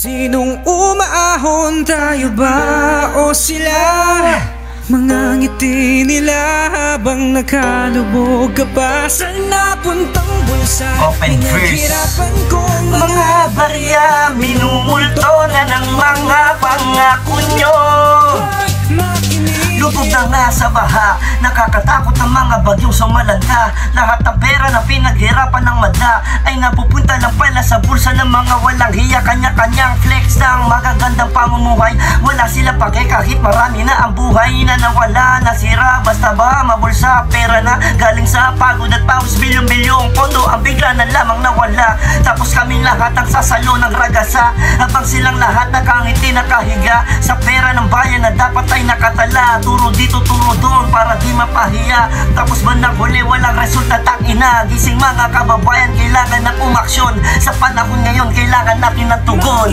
Sinong umaahon, tayo ba o sila? Mga ngiti nila habang nakalubog ka pa sa napuntang bulsa. Pinaghirapan kong mga barya, minumulto na ng mga pangako nyo. Lubog na nga sa baha, nakakatakot ang mga bagyong sumalanta. Lahat ng pera na pinaghirapan ng madla ay napupunta lang pala sa bulsa ng mga walang hiya. Kanya-kanyang flex ng magagandang pamumuhay. Wala sila pake kahit marami na ang buhay na nawala, nasira. Basta ba mabulsa, pera na galing sa pagod at pawis. Bilyong-bilyong pondo ang bigla na lamang nawala. Tapos kami lahat ang sasalo ng ragasa, habang silang lahat nakangiti nakahiga sa pera ng bayan na dapat ay nakatala. Turo dito, turo doon para di mapahiya. Tapos bandang huli walang resulta, tangina. Gising mga kababayan, kailangan ng umaksyon. Sa panahon ngayon kailangan natin ng tugon.